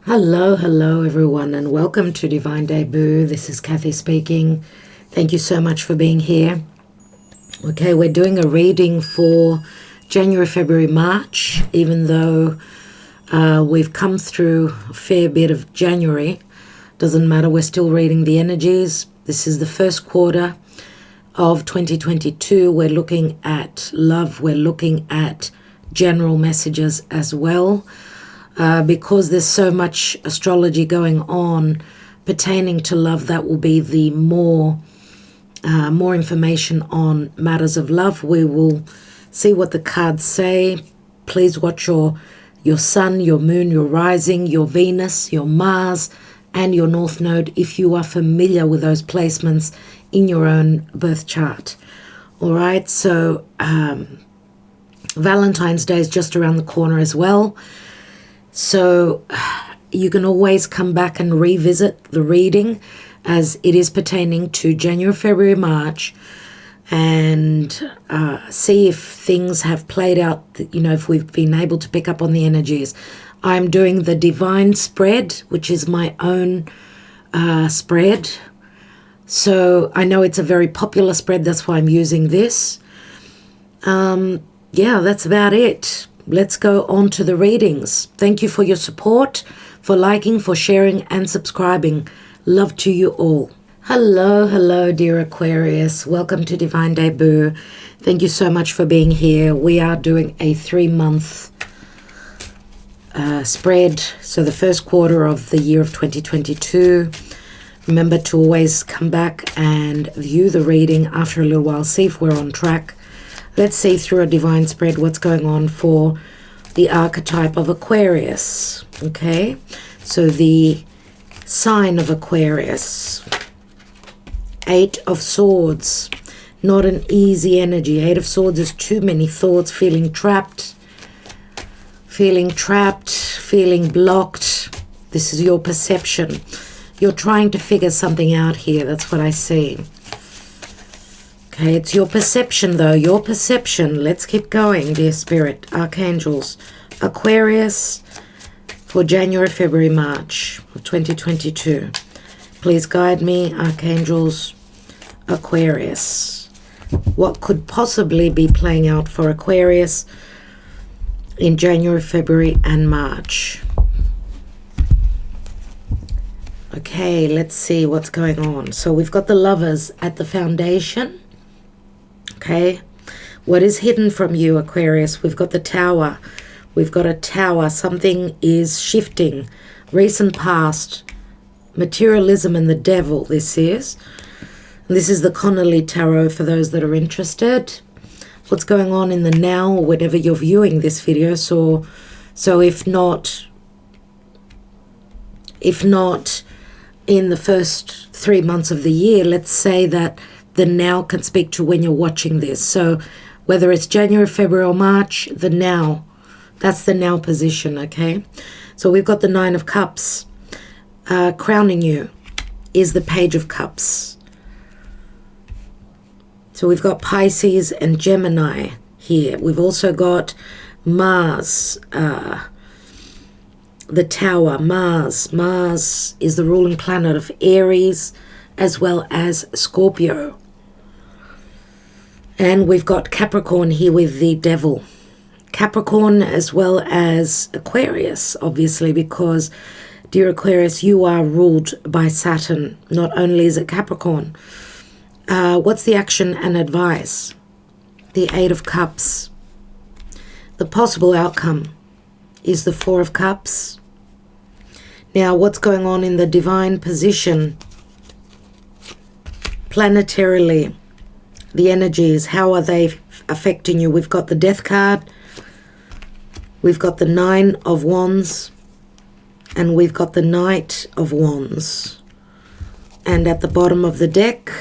Hello everyone, and welcome to Divine Debut. This is Kathy speaking. Thank you so much for being here. Okay, we're doing a reading for January, February, March, even though we've come through a fair bit of January. Doesn't matter, we're still reading the energies. This is the first quarter of 2022. We're looking at love. We're looking at general messages as well. Because there's so much astrology going on pertaining to love, that will be the more information on matters of love. We will see what the cards say. Please watch your sun, your moon, your rising, your Venus, your Mars, and your North Node if you are familiar with those placements in your own birth chart. All right, so Valentine's Day is just around the corner as well. So you can always come back and revisit the reading as it is pertaining to January, February, March, and see if things have played out, if we've been able to pick up on the energies. I'm doing the Divine Spread, which is my own spread. So I know it's a very popular spread. That's why I'm using this. Yeah, that's about it. Let's go on to the readings. Thank you for your support, for liking, for sharing, and subscribing. Love to you all. Hello, dear Aquarius. Welcome to Divine Debut. Thank you so much for being here. We are doing a 3-month spread. So the first quarter of the year of 2022. Remember to always come back and view the reading after a little while. See if we're on track. Let's see through a divine spread what's going on for the archetype of Aquarius. Okay, so the sign of Aquarius. 8 of Swords. Not an easy energy. 8 of Swords is too many thoughts, feeling trapped, feeling blocked. This is your perception. You're trying to figure something out here. That's what I see. Okay, it's your perception though, your perception. Let's keep going, dear Spirit, Archangels. Aquarius for January, February, March of 2022. Please guide me, Archangels, Aquarius. What could possibly be playing out for Aquarius in January, February, and March? Okay, let's see what's going on. So we've got the Lovers at the foundation. Okay, what is hidden from you, Aquarius? We've got the Tower. We've got a Tower. Something is shifting. Recent past. Materialism and the Devil, this is. This is the Connolly Tarot for those that are interested. What's going on in the now, or whenever you're viewing this video. So if not in the first 3 months of the year, let's say that the now can speak to when you're watching this. So whether it's January, February, or March, the now, that's the now position, okay? So we've got the 9 of Cups. Crowning you is the Page of Cups. So we've got Pisces and Gemini here. We've also got Mars, the Tower, Mars. Mars is the ruling planet of Aries as well as Scorpio. And we've got Capricorn here with the Devil. Capricorn as well as Aquarius, obviously, because, dear Aquarius, you are ruled by Saturn. Not only is it Capricorn. What's the action and advice? The 8 of Cups. The possible outcome is the 4 of Cups. Now, what's going on in the divine position? Planetarily, the energies, how are they affecting you? We've got the Death card, we've got the 9 of Wands, and we've got the Knight of Wands. And at the bottom of the deck,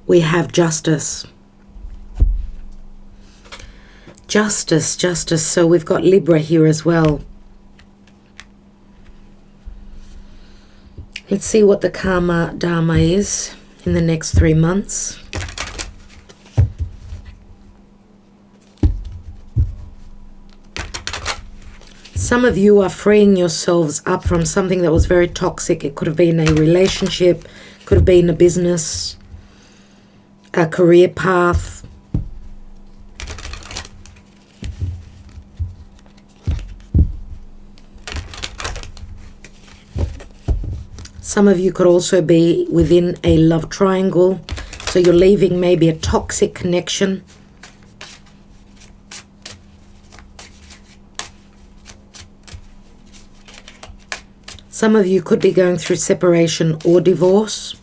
we have Justice. Justice. So we've got Libra here as well. Let's see what the Karma Dharma is in the next 3 months. Some of you are freeing yourselves up from something that was very toxic. It could have been a relationship, could have been a business, a career path. Some of you could also be within a love triangle. So you're leaving maybe a toxic connection. Some of you could be going through separation or divorce.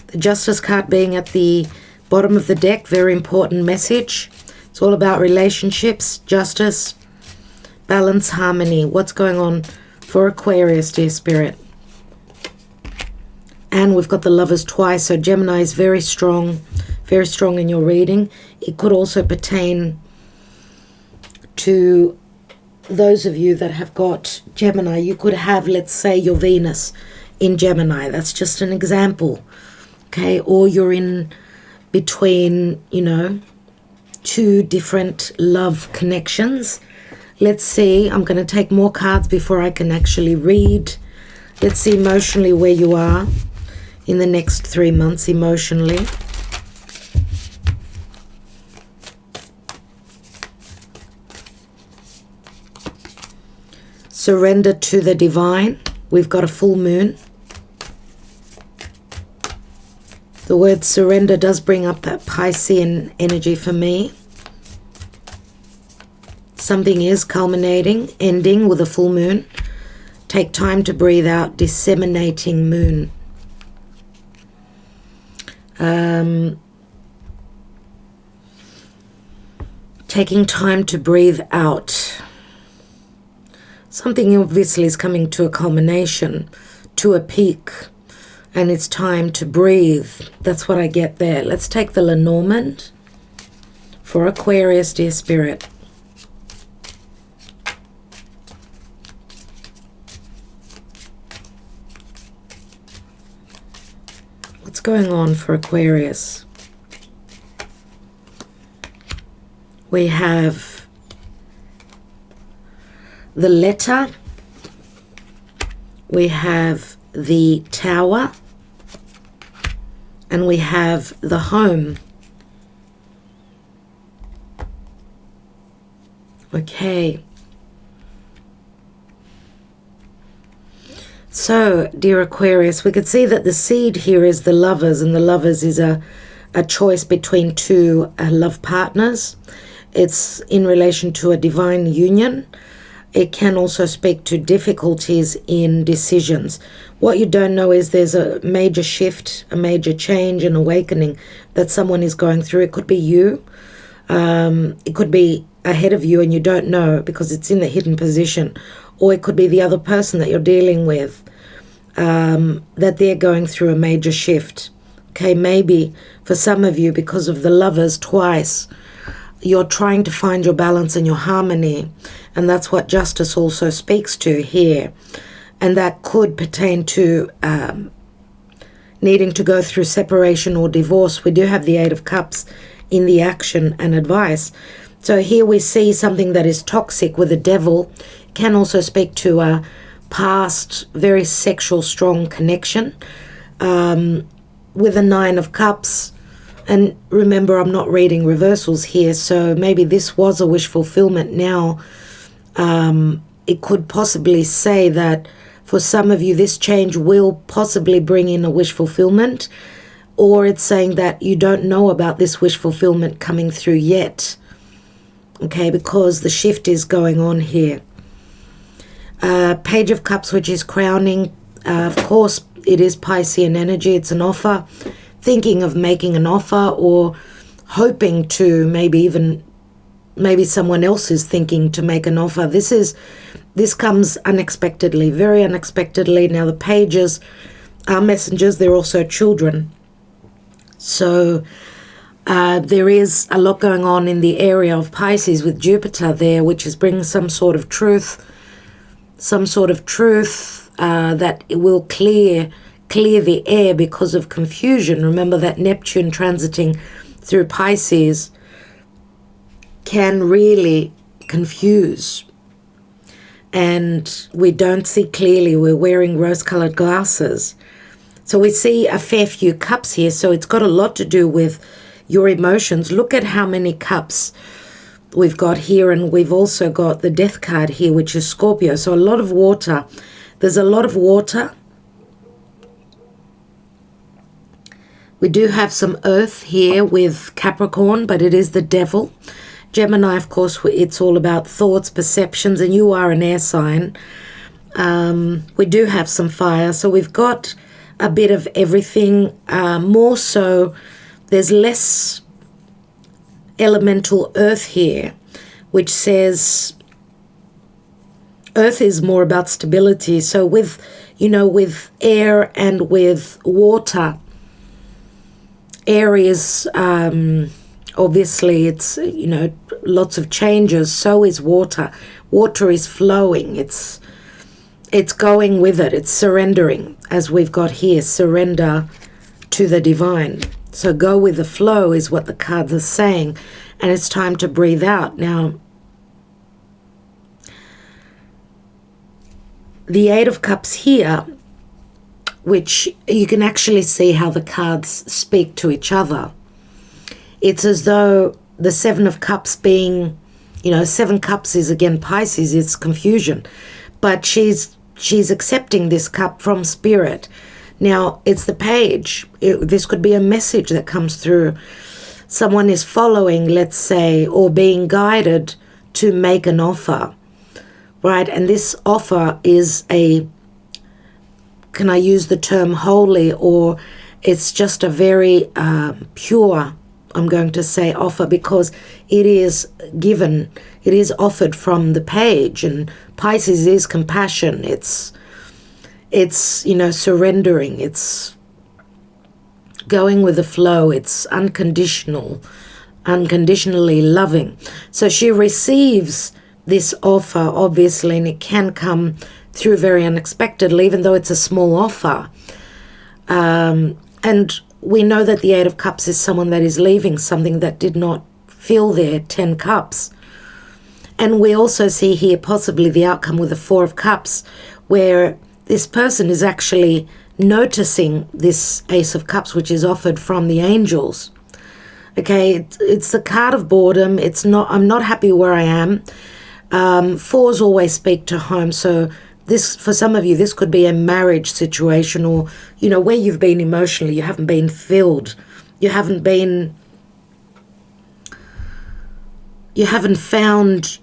The Justice card being at the bottom of the deck, very important message. It's all about relationships, justice, balance, harmony. What's going on for Aquarius, dear Spirit? And we've got the Lovers twice, so Gemini is very strong in your reading. It could also pertain to those of you that have got Gemini. You could have, let's say, your Venus in Gemini. That's just an example, okay? Or you're in between, you know, two different love connections. Let's see. I'm going to take more cards before I can actually read. Let's see emotionally where you are in the next 3 months emotionally. Surrender to the divine. We've got a full moon. The word surrender does bring up that Piscean energy for me. Something is culminating, ending with a full moon. Take time to breathe out, disseminating moon. Taking time to breathe out. Something obviously is coming to a culmination, to a peak, and it's time to breathe. That's what I get there. Let's take the Lenormand for Aquarius, dear Spirit. What's going on for Aquarius? We have the Letter, we have the Tower, and we have the Home. Okay. So, dear Aquarius, we could see that the seed here is the Lovers, and the Lovers is a choice between two love partners. It's in relation to a divine union. It can also speak to difficulties in decisions. What you don't know is there's a major shift, a major change, an awakening that someone is going through. It could be you. It could be ahead of you and you don't know because it's in the hidden position. Or it could be the other person that you're dealing with, that they're going through a major shift. Okay, maybe for some of you, because of the Lovers twice, you're trying to find your balance and your harmony. And that's what Justice also speaks to here. And that could pertain to needing to go through separation or divorce. We do have the Eight of Cups in the action and advice. So here we see something that is toxic with the Devil. Can also speak to a past, very sexual, strong connection. With the Nine of Cups. And remember, I'm not reading reversals here, so maybe this was a wish fulfillment now. It could possibly say that for some of you, this change will possibly bring in a wish fulfillment, or it's saying that you don't know about this wish fulfillment coming through yet, okay, because the shift is going on here. Page of Cups, which is crowning, of course, it is Piscean energy. It's an offer, thinking of making an offer or hoping to, maybe someone else is thinking to make an offer. This comes unexpectedly, very unexpectedly. Now the pages are messengers, they're also children. So there is a lot going on in the area of Pisces with Jupiter there, which is bringing some sort of truth that it will clear the air because of confusion. Remember that Neptune transiting through Pisces can really confuse. and we don't see clearly. We're wearing rose-colored glasses. So we see a fair few cups here. So it's got a lot to do with your emotions. Look at how many cups we've got here, and we've also got the death card here, which is Scorpio. So a lot of water. There's a lot of water. We do have some earth here with Capricorn, but it is the devil. Gemini, of course, it's all about thoughts, perceptions, and you are an air sign. We do have some fire, so we've got a bit of everything. More so, there's less elemental earth here, which says earth is more about stability. So with, with air and with water, air is obviously it's lots of changes. So is water. Water is flowing. It's going with it. It's surrendering, as we've got here. Surrender to the divine. So go with the flow is what the cards are saying, and it's time to breathe out. Now, the Eight of Cups here, which you can actually see how the cards speak to each other. It's as though the Seven of Cups being, Seven Cups is again Pisces, it's confusion. But she's accepting this cup from Spirit. Now, it's the Page. This could be a message that comes through. Someone is following, let's say, or being guided to make an offer, right? And this offer is can I use the term holy, or it's just a very pure, I'm going to say, offer, because it is given, it is offered from the Page, and Pisces is compassion. It's surrendering. It's going with the flow. It's unconditionally loving. So she receives this offer, obviously, and it can come through very unexpectedly, even though it's a small offer. And we know that the Eight of Cups is someone that is leaving something that did not fill their 10 cups. And we also see here possibly the outcome with the Four of Cups, where this person is actually noticing this Ace of Cups, which is offered from the angels. Okay, it's the card of boredom. I'm not happy where I am. Fours always speak to home. So this, for some of you, this could be a marriage situation, or, where you've been emotionally, you haven't been filled. You haven't found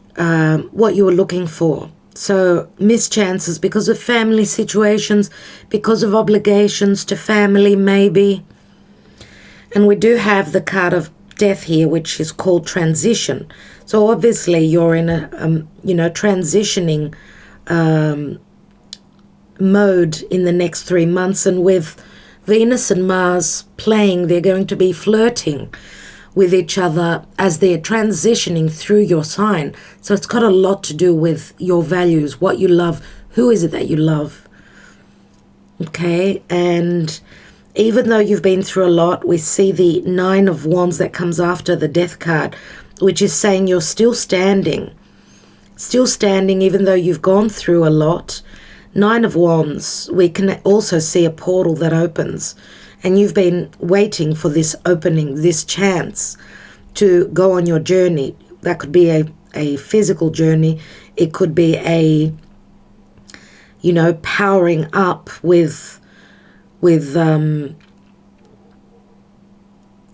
what you were looking for. So mischances because of family situations, because of obligations to family maybe. And we do have the card of death here, which is called transition. So obviously you're in a, transitioning mode in the next 3 months. And with Venus and Mars playing, they're going to be flirting with each other as they're transitioning through your sign. So it's got a lot to do with your values, what you love, who is it that you love. Okay, and even though you've been through a lot, we see the Nine of Wands that comes after the Death card, which is saying you're still standing even though you've gone through a lot. Nine of Wands, we can also see a portal that opens, and you've been waiting for this opening, this chance to go on your journey. That could be a physical journey. It could be a, powering up with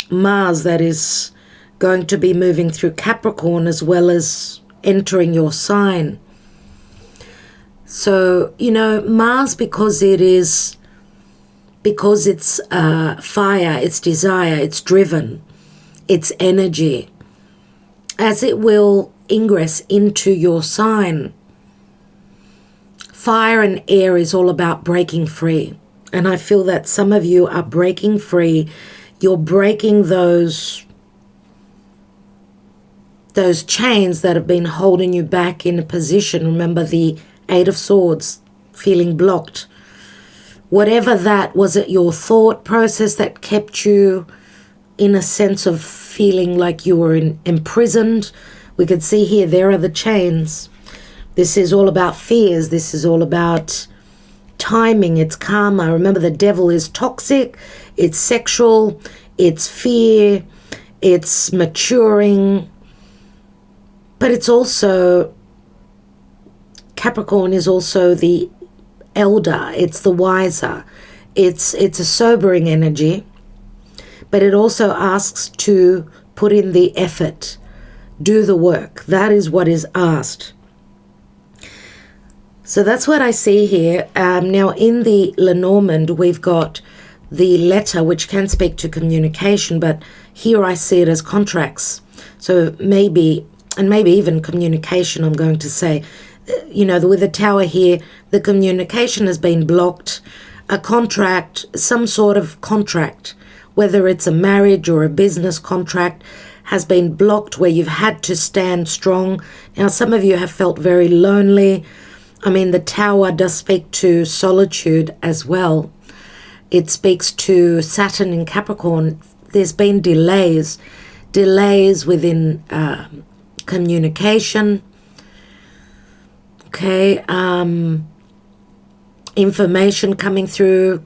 Mars that is going to be moving through Capricorn as well as entering your sign. So, Mars, because it's fire, it's desire, it's driven, it's energy, as it will ingress into your sign. Fire and air is all about breaking free. And I feel that some of you are breaking free. You're breaking those chains that have been holding you back in a position. Remember the Eight of Swords, feeling blocked. Whatever that was, it your thought process that kept you in a sense of feeling like you were imprisoned. We could see here, there are the chains. This is all about fears. This is all about timing. It's karma. Remember, the devil is toxic. It's sexual. It's fear. It's maturing. But it's also, Capricorn is also the elder. It's the wiser. It's a sobering energy. But it also asks to put in the effort. Do the work. That is what is asked. So that's what I see here. Now in the Lenormand, we've got the letter, which can speak to communication, but here I see it as contracts. So maybe, and maybe even communication, I'm going to say. With the tower here, the communication has been blocked. A contract, some sort of contract, whether it's a marriage or a business contract, has been blocked where you've had to stand strong. Now, some of you have felt very lonely. I mean, the tower does speak to solitude as well. It speaks to Saturn in Capricorn. There's been delays within communication. Okay, information coming through.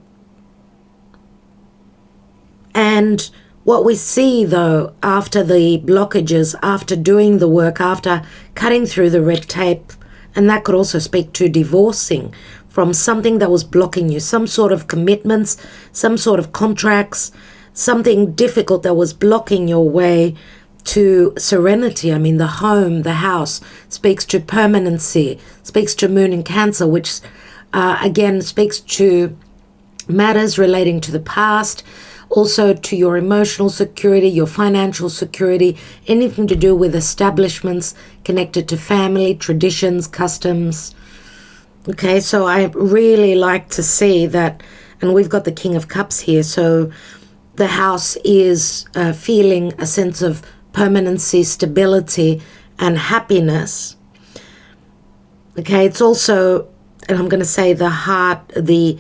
And what we see, though, after the blockages, after doing the work, after cutting through the red tape, and that could also speak to divorcing from something that was blocking you, some sort of commitments, some sort of contracts, something difficult that was blocking your way to serenity. I mean, the home, the house, speaks to permanency, speaks to Moon in Cancer, which again speaks to matters relating to the past, also to your emotional security, your financial security, anything to do with establishments connected to family, traditions, customs. Okay, so I really like to see that, and we've got the King of Cups here, so the house is feeling a sense of permanency, stability, and happiness. Okay, it's also, and I'm going to say the heart, the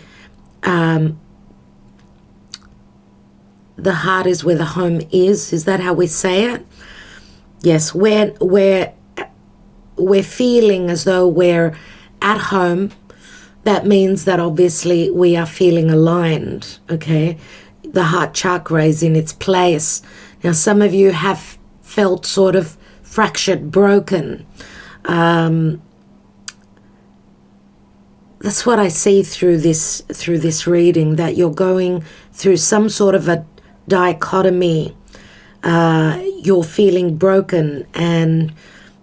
heart is where the home is. Is that how we say it? Yes, we're feeling as though we're at home. That means that obviously we are feeling aligned, okay? The heart chakra is in its place. Now, some of you have felt sort of fractured, broken. That's what I see through this reading, that you're going through some sort of a dichotomy. You're feeling broken and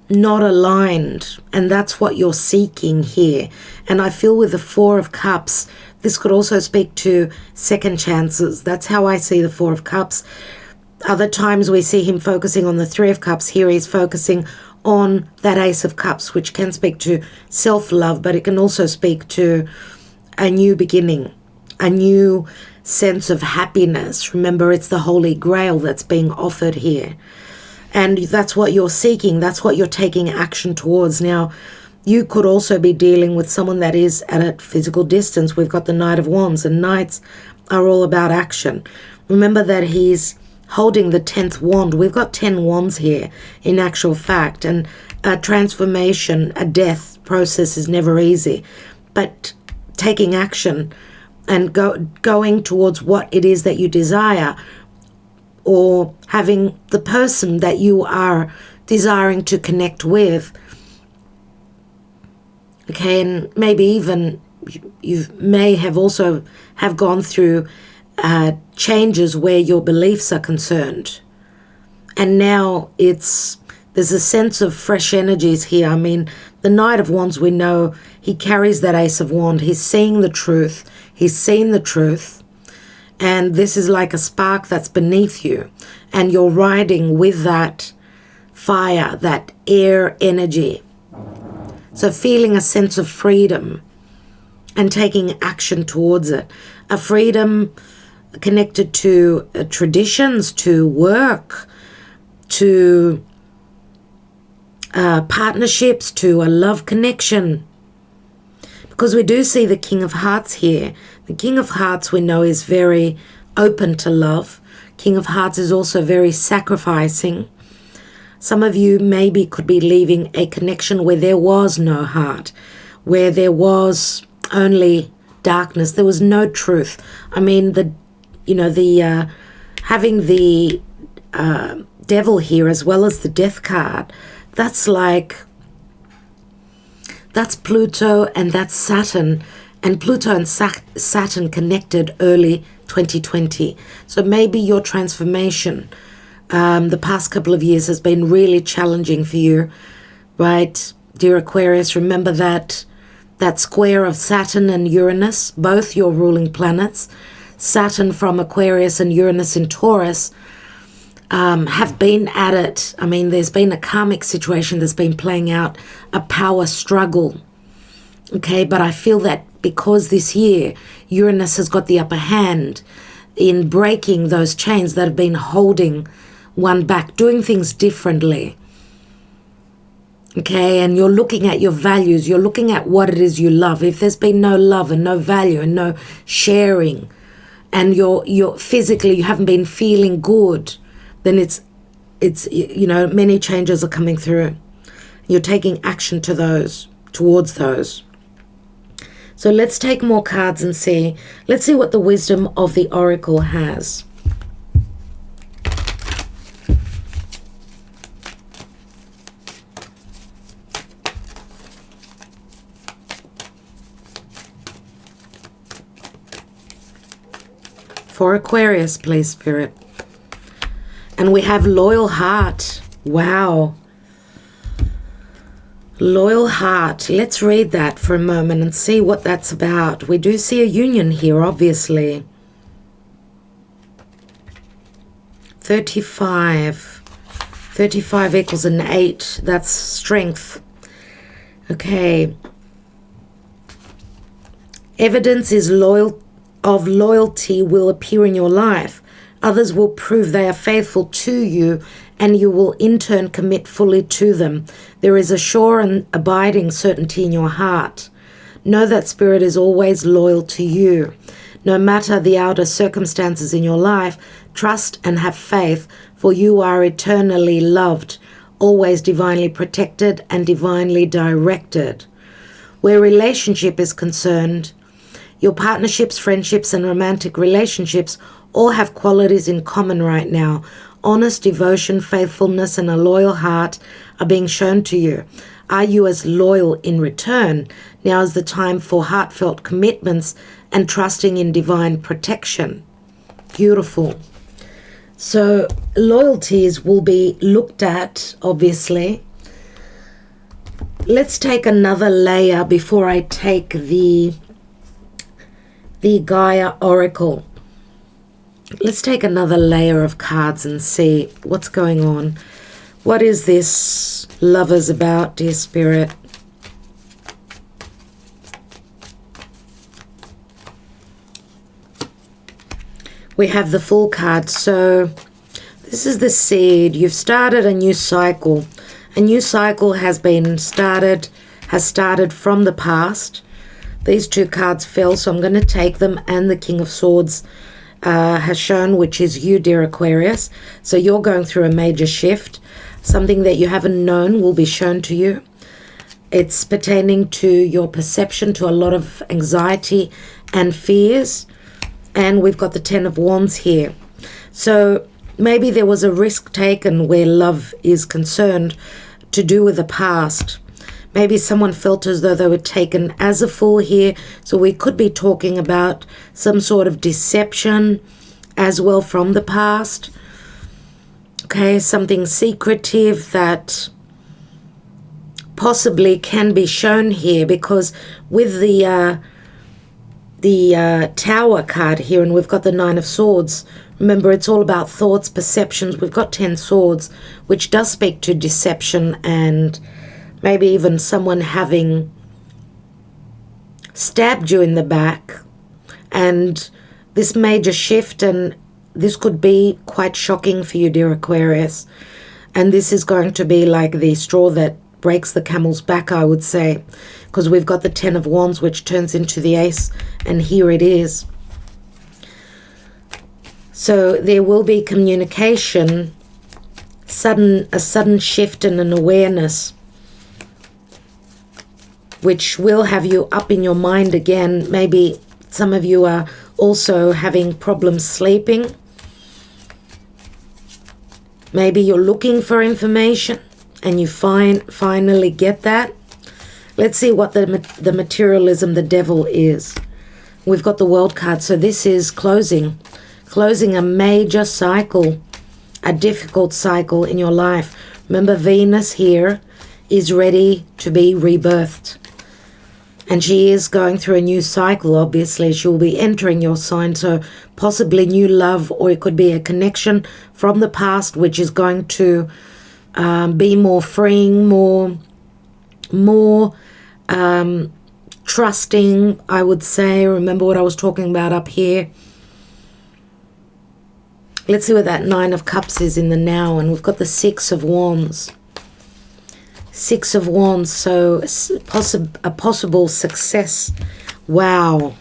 not aligned, and that's what you're seeking here. And I feel with the Four of Cups, this could also speak to second chances. That's how I see the Four of Cups. Other times we see him focusing on the Three of Cups. Here he's focusing on that Ace of Cups, which can speak to self-love, but it can also speak to a new beginning, a new sense of happiness. Remember, it's the Holy Grail that's being offered here. And that's what you're seeking. That's what you're taking action towards. Now, you could also be dealing with someone that is at a physical distance. We've got the Knight of Wands, and Knights are all about action. Remember that he's holding the 10th wand. We've got 10 wands here in actual fact. And a transformation, a death process is never easy. But taking action and going towards what it is that you desire, or having the person that you are desiring to connect with. Okay, and maybe even you may have also have gone through changes where your beliefs are concerned. And now there's a sense of fresh energies here. I mean, the Knight of Wands, we know he carries that Ace of Wands. He's seeing the truth. He's seen the truth. And this is like a spark that's beneath you. And you're riding with that fire, that air energy. So feeling a sense of freedom and taking action towards it. A freedom connected to traditions, to work, to partnerships, to a love connection. Because we do see the King of Hearts here. The King of Hearts, we know, is very open to love. King of Hearts is also very sacrificing. Some of you maybe could be leaving a connection where there was no heart, where there was only darkness. There was no truth. I mean, having the devil here as well as the death card, that's Pluto and that's Saturn, and Pluto and Saturn connected early 2020. So maybe your transformation the past couple of years has been really challenging for you, right, dear Aquarius? Remember that square of Saturn and Uranus, both your ruling planets, Saturn from Aquarius and Uranus in Taurus, have been at it. I mean, there's been a karmic situation that's been playing out, a power struggle. Okay, but I feel that because this year Uranus has got the upper hand in breaking those chains that have been holding one back, doing things differently. Okay, and you're looking at your values, you're looking at what it is you love. If there's been no love and no value and no sharing, and you're physically, you haven't been feeling good, then it's many changes are coming through. You're taking action towards those. So let's take more cards and see. Let's see what the wisdom of the oracle has. For Aquarius, please, Spirit. And we have loyal heart. Wow. Loyal heart. Let's read that for a moment and see what that's about. We do see a union here, obviously. 35. 35 equals an 8. That's strength. Okay. Evidence is of loyalty will appear in your life. Others will prove they are faithful to you, and you will in turn commit fully to them. There is a sure and abiding certainty in your heart. Know that Spirit is always loyal to you. No matter the outer circumstances in your life, trust and have faith, for you are eternally loved, always divinely protected and divinely directed. Where relationship is concerned, your partnerships, friendships, and romantic relationships all have qualities in common right now. Honest devotion, faithfulness, and a loyal heart are being shown to you. Are you as loyal in return? Now is the time for heartfelt commitments and trusting in divine protection. Beautiful. So loyalties will be looked at, obviously. Let's take another layer before I take the Gaia Oracle. Let's take another layer of cards and see what's going on. What is this Lovers about, dear Spirit? We have the Fool card. So this is the seed. You've started a new cycle. A new cycle has started from the past. These two cards fell, so I'm going to take them, and the King of Swords has shown, which is you, dear Aquarius. So you're going through a major shift. Something that you haven't known will be shown to you. It's pertaining to your perception, to a lot of anxiety and fears. And we've got the Ten of Wands here. So maybe there was a risk taken where love is concerned to do with the past. Maybe someone felt as though they were taken as a fool here. So we could be talking about some sort of deception as well from the past. Okay, something secretive that possibly can be shown here, because with the Tower card here, and we've got the Nine of Swords. Remember, it's all about thoughts, perceptions. We've got 10 swords, which does speak to deception and maybe even someone having stabbed you in the back. And this major shift, and this could be quite shocking for you, dear Aquarius. And this is going to be like the straw that breaks the camel's back, I would say, because we've got the Ten of Wands, which turns into the Ace, and here it is. So there will be communication a sudden shift and an awareness, which will have you up in your mind again. Maybe some of you are also having problems sleeping. Maybe you're looking for information and you finally get that. Let's see what the materialism, the devil is. We've got the World card. So this is closing a major cycle, a difficult cycle in your life. Remember, Venus here is ready to be rebirthed. And she is going through a new cycle, obviously. She will be entering your sign, so possibly new love, or it could be a connection from the past, which is going to be more freeing, more trusting, I would say. Remember what I was talking about up here. Let's see what that Nine of Cups is in the now, and we've got the Six of Wands. Six of Wands, so a possible success. Wow.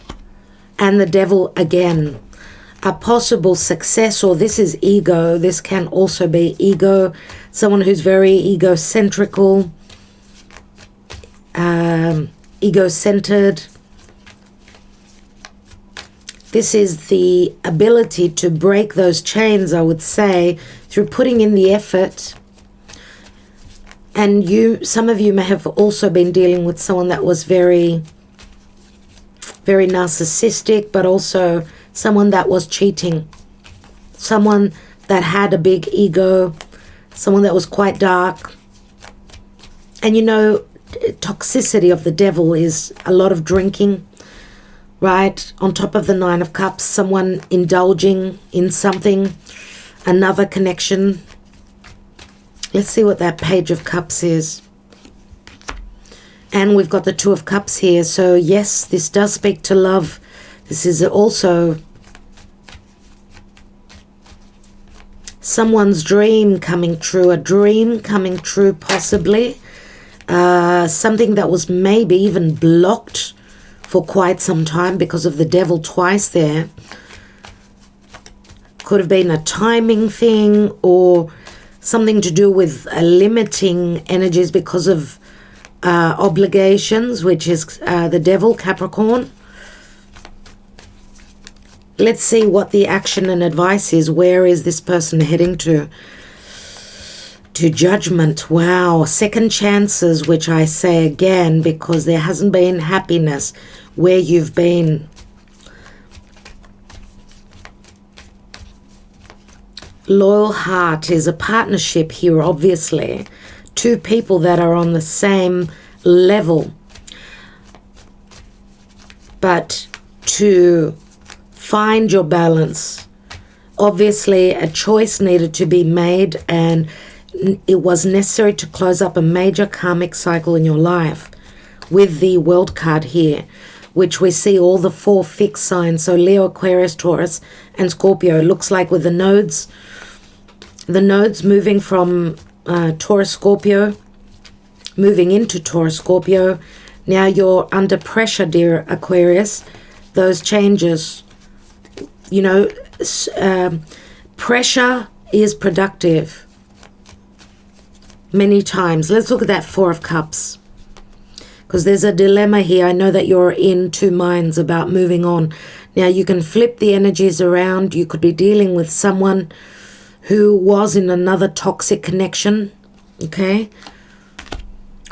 And the devil again. A possible success, or this is ego. This can also be ego. Someone who's very egocentrical, ego-centered. This is the ability to break those chains, I would say, through putting in the effort. And some of you may have also been dealing with someone that was very, very narcissistic, but also someone that was cheating. Someone that had a big ego, someone that was quite dark. And you know, toxicity of the devil is a lot of drinking, right? On top of the Nine of Cups, someone indulging in something, another connection. Let's see what that Page of Cups is. And we've got the Two of Cups here. So yes, this does speak to love. This is also someone's dream coming true. A dream coming true, possibly. Something that was maybe even blocked for quite some time because of the devil twice there. Could have been a timing thing, or something to do with limiting energies because of obligations, which is the devil, Capricorn. Let's see what the action and advice is. Where is this person heading to? To Judgment. Wow. Second chances, which I say again because there hasn't been happiness where you've been. Loyal heart is a partnership here, obviously. Two people that are on the same level. But to find your balance, obviously a choice needed to be made, and it was necessary to close up a major karmic cycle in your life with the World card here, which we see all the four fixed signs. So Leo, Aquarius, Taurus, and Scorpio. It looks like with the nodes moving from Taurus, Scorpio, moving into Taurus, Scorpio. Now you're under pressure, dear Aquarius. Those changes, you know, pressure is productive. Many times. Let's look at that Four of Cups, because there's a dilemma here. I know that you're in two minds about moving on. Now you can flip the energies around. You could be dealing with someone who was in another toxic connection. Okay,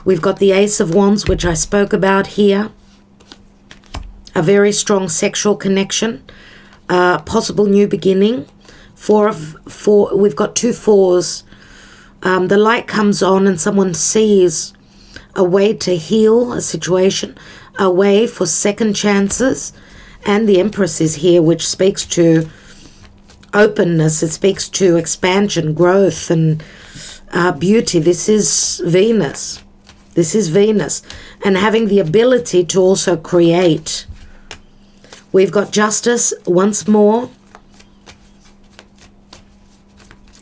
we've got the Ace of Wands, which I spoke about here. A very strong sexual connection, possible new beginning. We've got two fours. The light comes on and someone sees a way to heal a situation, a way for second chances. And the Empress is here, which speaks to openness. It speaks to expansion, growth, and beauty. This is Venus. This is Venus. And having the ability to also create. We've got Justice once more.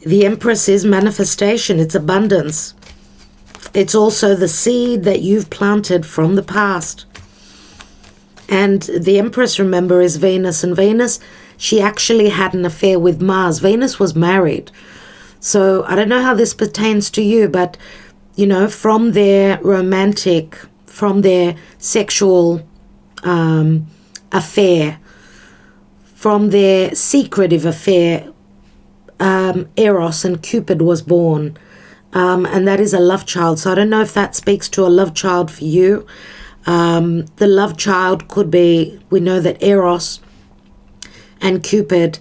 The Empress is manifestation. It's abundance. It's also the seed that you've planted from the past. And the Empress, remember, is Venus. And Venus, she actually had an affair with Mars. Venus was married. So I don't know how this pertains to you, but, you know, from their romantic, from their sexual affair, from their secretive affair, Eros and Cupid was born. And that is a love child. So I don't know if that speaks to a love child for you. The love child could be, we know that Eros and Cupid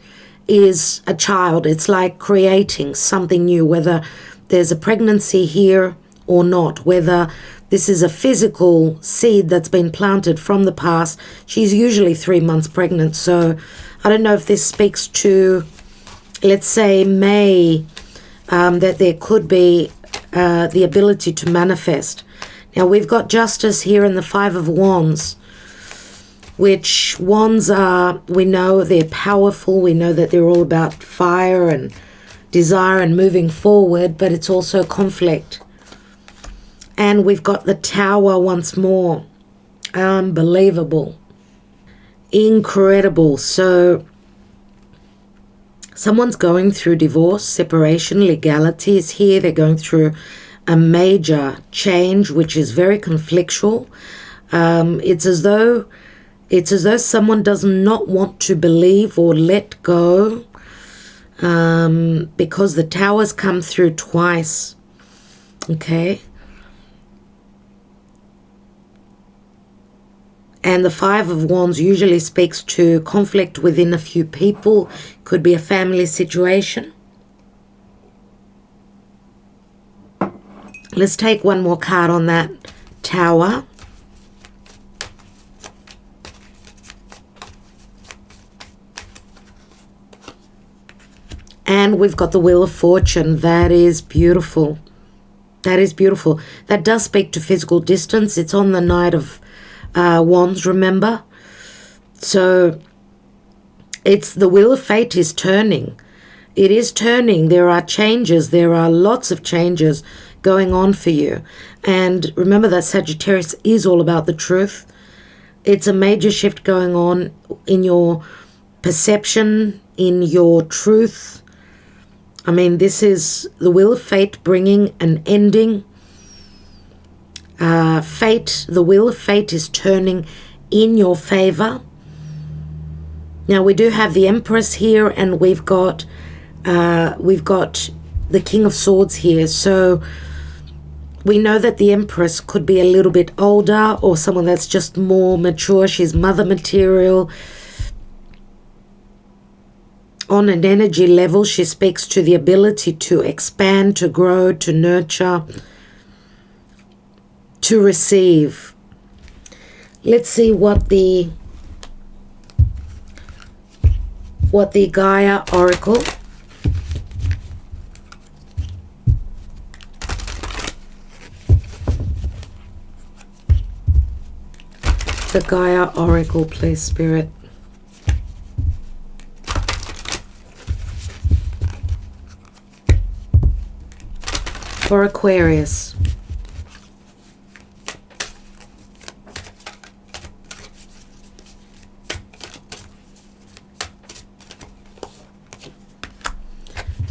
is a child. It's like creating something new, whether there's a pregnancy here or not, whether this is a physical seed that's been planted from the past. She's usually 3 months pregnant. So I don't know if this speaks to, let's say, May, that there could be the ability to manifest. Now, we've got Justice here in the Five of Wands, which wands are, we know they're powerful. We know that they're all about fire and desire and moving forward, but it's also conflict. And we've got the Tower once more. Unbelievable. Incredible. So someone's going through divorce, separation, legality is here. They're going through a major change, which is very conflictual. It's as though someone does not want to believe or let go, because the Tower's come through twice. Okay. And the Five of Wands usually speaks to conflict within a few people. Could be a family situation. Let's take one more card on that Tower. And we've got the Wheel of Fortune. That is beautiful. That is beautiful. That does speak to physical distance. It's on the Knight of Wands, remember? So it's the Wheel of Fate is turning. It is turning. There are changes. There are lots of changes going on for you. And remember that Sagittarius is all about the truth. It's a major shift going on in your perception, in your truth. I mean, this is the Wheel of Fate bringing an ending. Fate, the Wheel of Fate is turning in your favor. Now we do have the Empress here, and we've got the King of Swords here. So we know that the Empress could be a little bit older, or someone that's just more mature. She's mother material. On an energy level, she speaks to the ability to expand, to grow, to nurture, to receive. Let's see what the Gaia Oracle, please, Spirit. For Aquarius.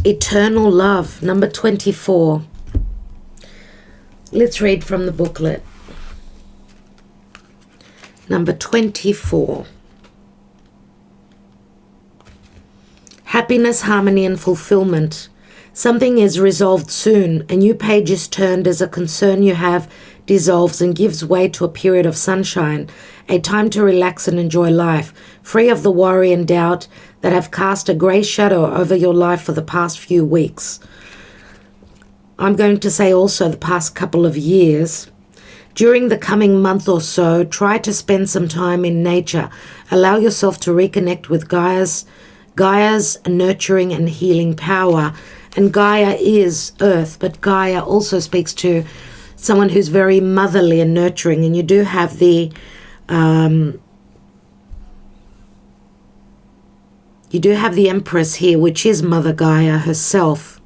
Eternal Love, number 24. Let's read from the booklet. Number 24. Happiness, harmony, and fulfillment. Something is resolved soon. A new page is turned as a concern you have dissolves and gives way to a period of sunshine, a time to relax and enjoy life, free of the worry and doubt that have cast a grey shadow over your life for the past few weeks. I'm going to say also the past couple of years. During the coming month or so, try to spend some time in nature. Allow yourself to reconnect with Gaia's nurturing and healing power. And Gaia is earth, but Gaia also speaks to someone who's very motherly and nurturing. And you do have the Empress here, which is Mother Gaia herself.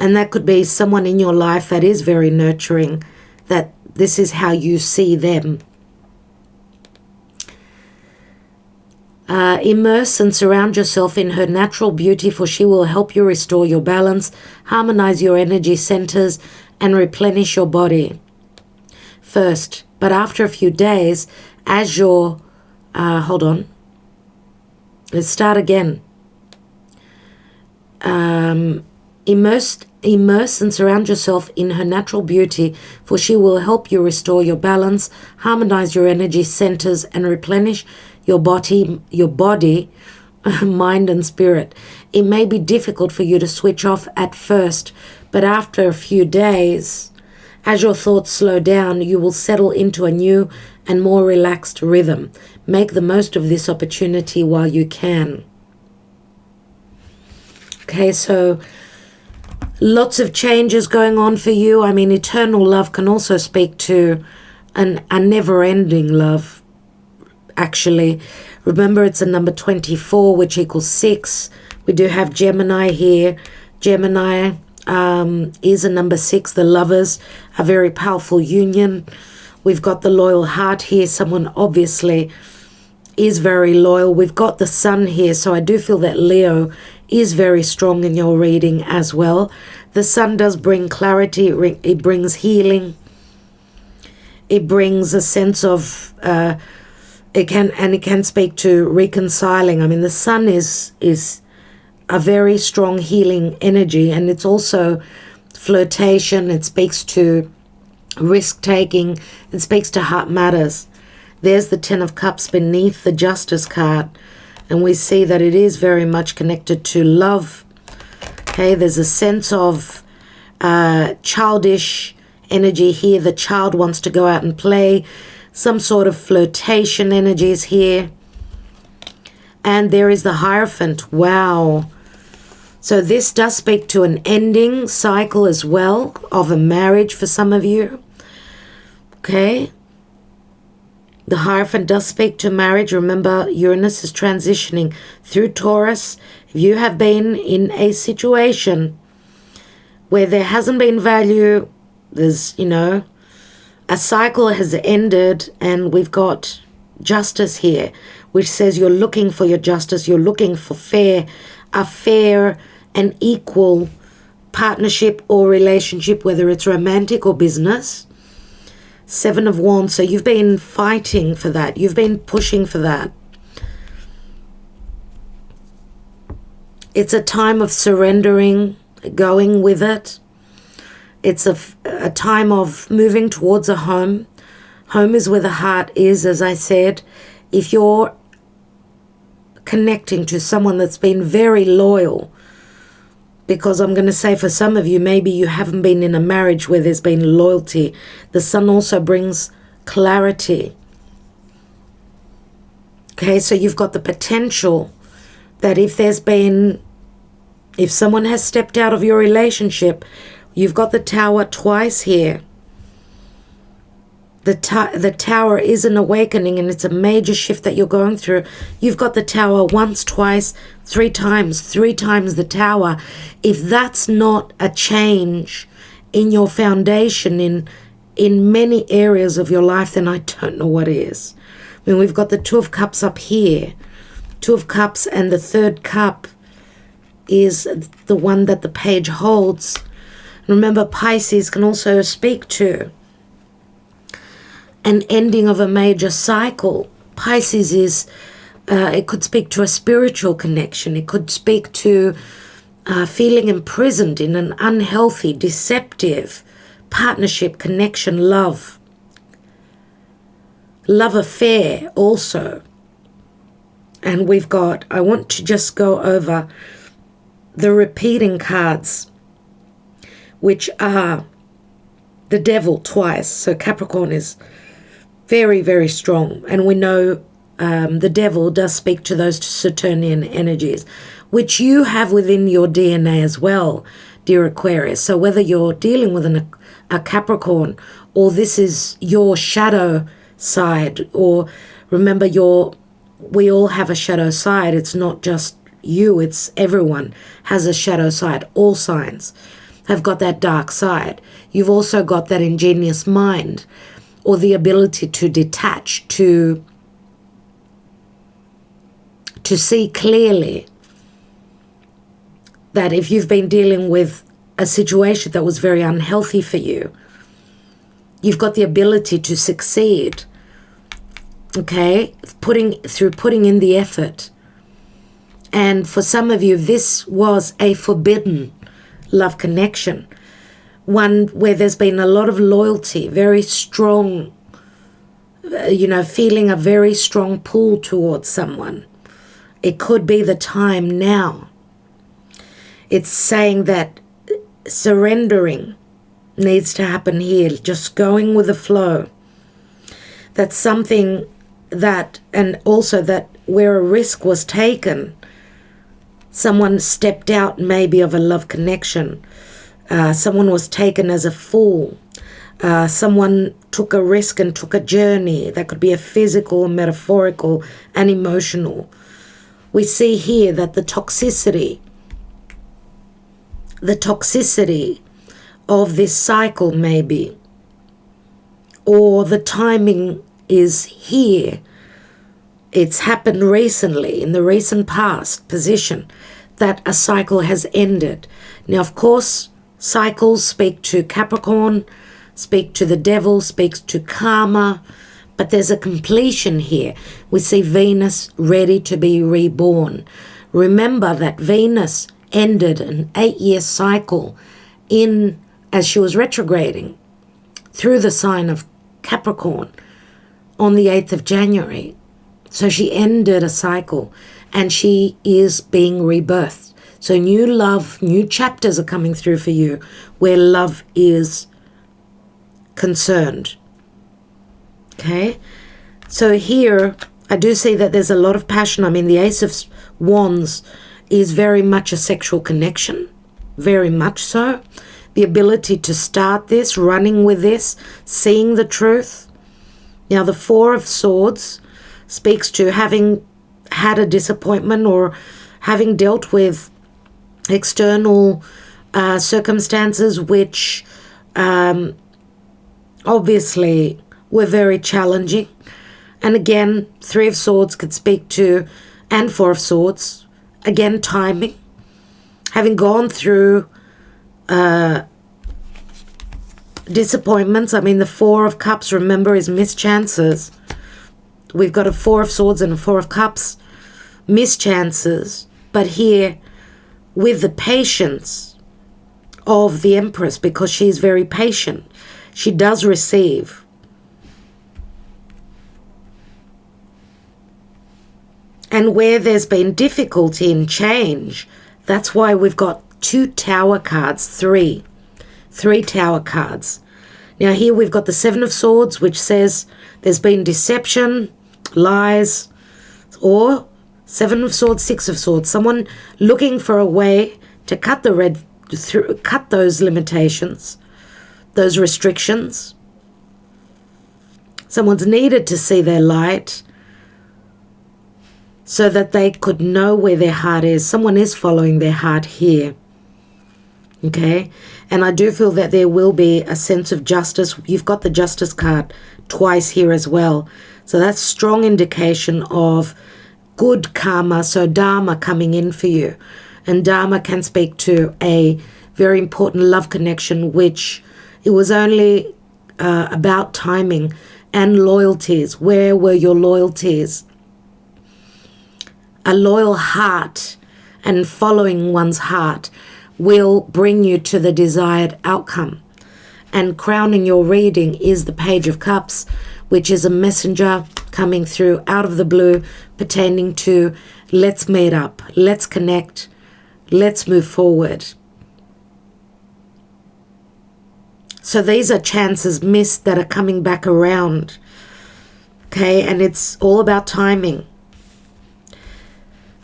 And that could be someone in your life that is very nurturing, that this is how you see them. Immerse and surround yourself in her natural beauty, for she will help you restore your balance, harmonize your energy centers, and replenish your body. First, but after a few days, as your... hold on. Let's start again. Immerse and surround yourself in her natural beauty, for she will help you restore your balance, harmonize your energy centers, and replenish your body, mind and spirit. It may be difficult for you to switch off at first, but after a few days, as your thoughts slow down, you will settle into a new and more relaxed rhythm. Make the most of this opportunity while you can. Okay, so lots of changes going on for you. I mean, eternal love can also speak to a never-ending love, actually. Remember, it's a number 24, which equals 6. We do have Gemini here. Gemini is a number 6. The lovers, a very powerful union. We've got the loyal heart here. Someone obviously is very loyal. We've got the sun here, so I do feel that Leo is very strong in your reading as well. The sun does bring clarity. It brings healing. It brings a sense of it can speak to reconciling. I mean, the sun is a very strong healing energy, and it's also flirtation. It speaks to risk taking. It speaks to heart matters. There's the 10 of Cups beneath the Justice card, and we see that it is very much connected to love. Okay, there's a sense of childish energy here. The child wants to go out and play. Some sort of flirtation energies here. And there is the Hierophant. Wow. So this does speak to an ending cycle as well of a marriage for some of you. Okay. The Hierophant does speak to marriage. Remember, Uranus is transitioning through Taurus. If you have been in a situation where there hasn't been value, there's, a cycle has ended, and we've got Justice here, which says you're looking for your justice. You're looking for a fair and equal partnership or relationship, whether it's romantic or business. 7 of Wands. So you've been fighting for that. You've been pushing for that. It's a time of surrendering, going with it. It's a time of moving towards a home. Home is where the heart is, as I said. If you're connecting to someone that's been very loyal, because I'm going to say for some of you, maybe you haven't been in a marriage where there's been loyalty. The sun also brings clarity. Okay, so you've got the potential that if someone has stepped out of your relationship, you've got the Tower twice here. The Tower is an awakening, and it's a major shift that you're going through. You've got the Tower once, twice, 3 times, 3 times the Tower. If that's not a change in your foundation, in many areas of your life, then I don't know what is. I mean, we've got the 2 of Cups up here. 2 of Cups, and the 3rd cup is the one that the page holds. Remember, Pisces can also speak to an ending of a major cycle. Pisces is, it could speak to a spiritual connection. It could speak to feeling imprisoned in an unhealthy, deceptive partnership, connection, love affair also. And we've got, I want to just go over the repeating cards, which are the Devil twice. So Capricorn is very, very strong. And we know the Devil does speak to those Saturnian energies, which you have within your DNA as well, dear Aquarius. So whether you're dealing with a Capricorn, or this is your shadow side, or remember, we all have a shadow side. It's not just you, it's everyone has a shadow side. All signs have got that dark side. You've also got that ingenious mind, or the ability to detach, to to see clearly that if you've been dealing with a situation that was very unhealthy for you, you've got the ability to succeed, okay, through putting in the effort. And for some of you, this was a forbidden love connection, one where there's been a lot of loyalty, very strong, feeling a very strong pull towards someone. It could be the time now. It's saying that surrendering needs to happen here, just going with the flow. That's something that, and also that where a risk was taken, someone stepped out maybe of a love connection. Someone was taken as a fool. Someone took a risk and took a journey. That could be a physical, metaphorical, and emotional. We see here that the toxicity of this cycle maybe, or the timing is here. It's happened recently, in the recent past position, that a cycle has ended. Now, of course, cycles speak to Capricorn, speak to the devil, speaks to karma, but there's a completion here. We see Venus ready to be reborn. Remember that Venus ended an 8-year cycle as she was retrograding through the sign of Capricorn on the 8th of January. So she ended a cycle and she is being rebirthed. So new love, new chapters are coming through for you where love is concerned. Okay? So here I do see that there's a lot of passion. I mean, the Ace of Wands is very much a sexual connection, very much so. The ability to start this, running with this, seeing the truth. Now, the Four of Swords speaks to having had a disappointment or having dealt with external circumstances which obviously were very challenging. And again, Three of Swords could speak to, and Four of Swords, again, timing. Having gone through disappointments. I mean, the Four of Cups, remember, is mischances. We've got a Four of Swords and a Four of Cups, mischances. But here, with the patience of the Empress, because she's very patient, she does receive. And where there's been difficulty in change, that's why we've got two Tower cards, three Tower cards. Now here we've got the Seven of Swords, which says there's been deception, lies, or Seven of Swords, Six of Swords. Someone looking for a way to cut cut those limitations, those restrictions. Someone's needed to see their light so that they could know where their heart is. Someone is following their heart here. Okay? And I do feel that there will be a sense of justice. You've got the Justice card twice here as well. So that's strong indication of good karma, so dharma coming in for you. And dharma can speak to a very important love connection, which it was only about timing and loyalties. Where were your loyalties? A loyal heart and following one's heart will bring you to the desired outcome. And crowning your reading is the Page of Cups, which is a messenger coming through out of the blue pertaining to let's meet up, let's connect, let's move forward. So these are chances missed that are coming back around. Okay, and it's all about timing.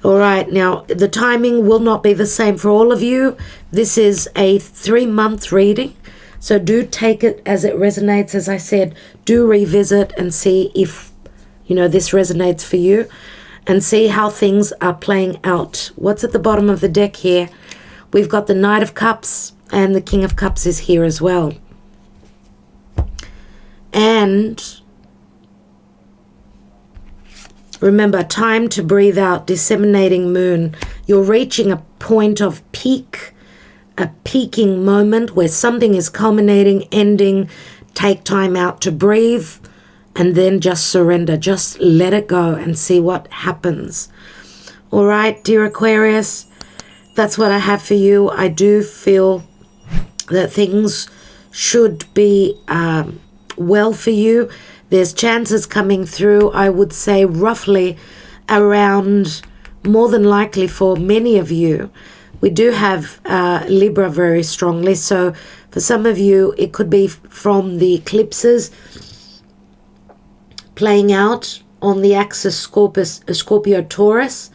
All right, now the timing will not be the same for all of you. This is a 3-month reading, so do take it as it resonates. As I said, do revisit and see if, this resonates for you and see how things are playing out. What's at the bottom of the deck here? We've got the Knight of Cups and the King of Cups is here as well. And Remember, time to breathe out, disseminating moon. You're reaching a point of peak, a peaking moment where something is culminating, ending. Take time out to breathe and then just surrender. Just let it go and see what happens. All right, dear Aquarius, that's what I have for you. I do feel that things should be well for you. There's chances coming through, I would say roughly around, more than likely for many of you. We do have Libra very strongly, so for some of you it could be from the eclipses playing out on the axis Scorpio-Taurus,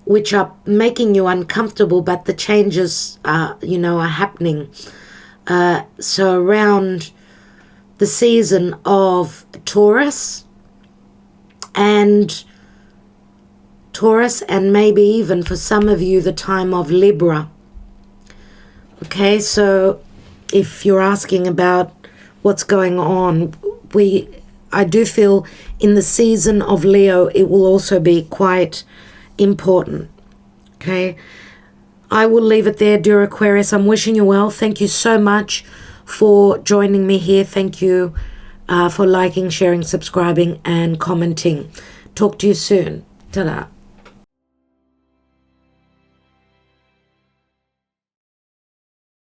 which are making you uncomfortable, but the changes are happening. So around the season of Taurus and maybe even for some of you the time of Libra. Okay, so if you're asking about what's going on, I do feel in the season of Leo it will also be quite important. Okay, I will leave it there, dear Aquarius. I'm wishing you well. Thank you so much for joining me here. Thank you for liking, sharing, subscribing, and commenting. Talk to you soon. Ta-da.